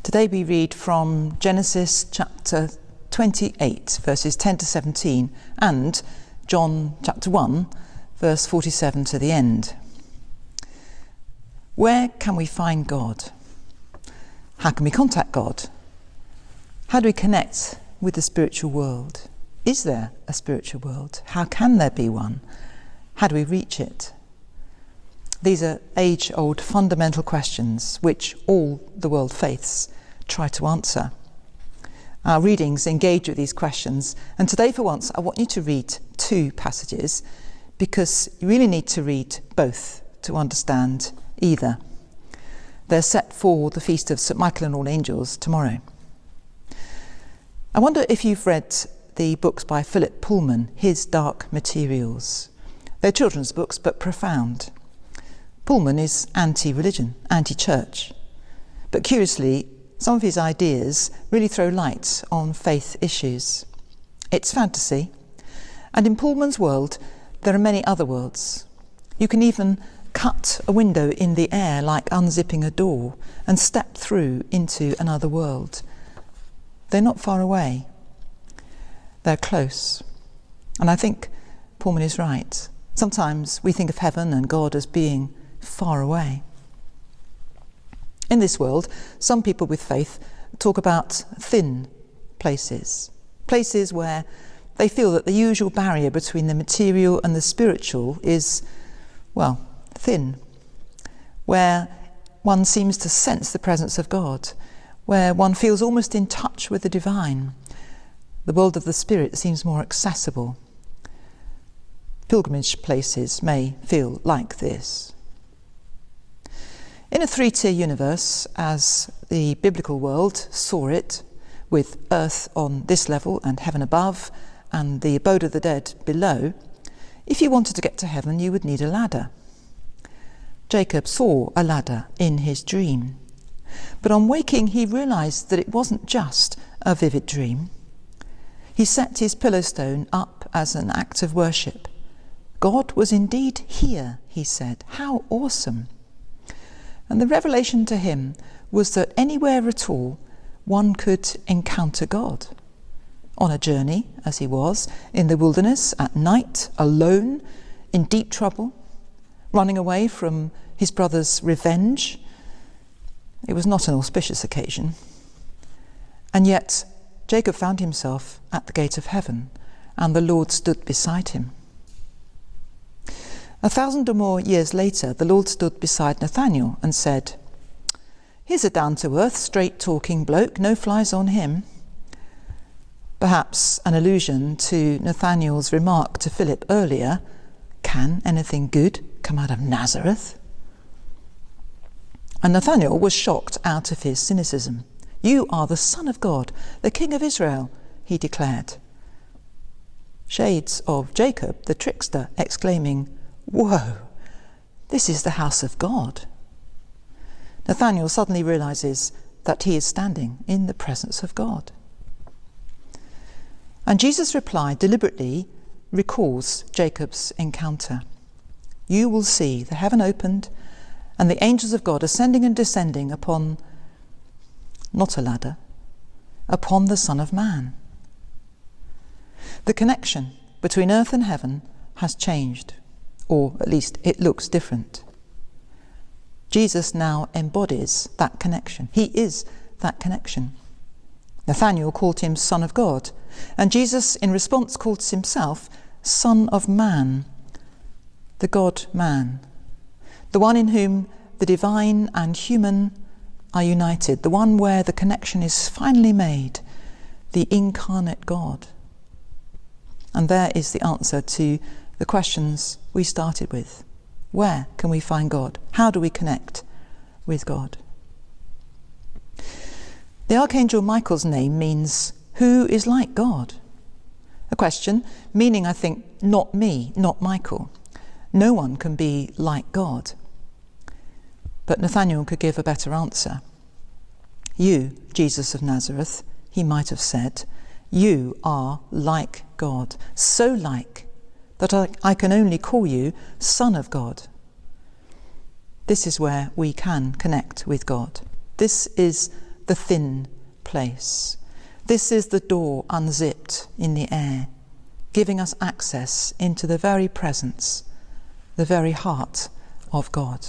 Today we read from Genesis chapter 28, verses 10 to 17, and John chapter 1, verse 47 to the end. Where can we find God? How can we contact God? How do we connect with the spiritual world? Is there a spiritual world? How can there be one? How do we reach it? These are age-old fundamental questions which all the world faiths try to answer. Our readings engage with these questions, and today for once I want you to read two passages because you really need to read both to understand either. They're set for the feast of St. Michael and All Angels tomorrow. I wonder if you've read the books by Philip Pullman, His Dark Materials. They're children's books but profound. Pullman is anti-religion, anti-church, but curiously some of his ideas really throw light on faith issues. It's fantasy, and in Pullman's world there are many other worlds. You can even cut a window in the air like unzipping a door and step through into another world. They're not far away. They're close. And I think Pullman is right. Sometimes we think of heaven and God as being far away. In this world, some people with faith talk about thin places, places where they feel that the usual barrier between the material and the spiritual is, well, thin, where one seems to sense the presence of God, where one feels almost in touch with the divine. The world of the spirit seems more accessible. Pilgrimage places may feel like this. In a three-tier universe, as the biblical world saw it, with earth on this level and heaven above, and the abode of the dead below, if you wanted to get to heaven, you would need a ladder. Jacob saw a ladder in his dream, but on waking he realised that it wasn't just a vivid dream. He set his pillow stone up as an act of worship. God was indeed here, he said. How awesome! And the revelation to him was that anywhere at all one could encounter God. On a journey, as he was, in the wilderness, at night, alone, in deep trouble, running away from his brother's revenge. It was not an auspicious occasion. And yet Jacob found himself at the gate of heaven, and the Lord stood beside him. 1,000 or more years later, the Lord stood beside Nathanael and said, "Here's a down-to-earth, straight-talking bloke, no flies on him." Perhaps an allusion to Nathanael's remark to Philip earlier, "Can anything good come out of Nazareth?" And Nathanael was shocked out of his cynicism. "You are the Son of God, the King of Israel," he declared. Shades of Jacob, the trickster, exclaiming, "Whoa, this is the house of God." Nathanael suddenly realises that he is standing in the presence of God. And Jesus' reply deliberately recalls Jacob's encounter. "You will see the heaven opened and the angels of God ascending and descending upon," not a ladder, "upon the Son of Man." The connection between earth and heaven has changed. Or at least it looks different. Jesus now embodies that connection. He is that connection. Nathanael called him Son of God, and Jesus in response calls himself Son of Man, the God-man, the one in whom the divine and human are united, the one where the connection is finally made, the incarnate God. And there is the answer to the questions we started with. Where can we find God? How do we connect with God? The Archangel Michael's name means, who is like God? A question meaning, I think, not me, not Michael. No one can be like God. But Nathanael could give a better answer. You, Jesus of Nazareth, he might have said, you are like God, so like that I can only call you Son of God. This is where we can connect with God. This is the thin place. This is the door unzipped in the air, giving us access into the very presence, the very heart of God.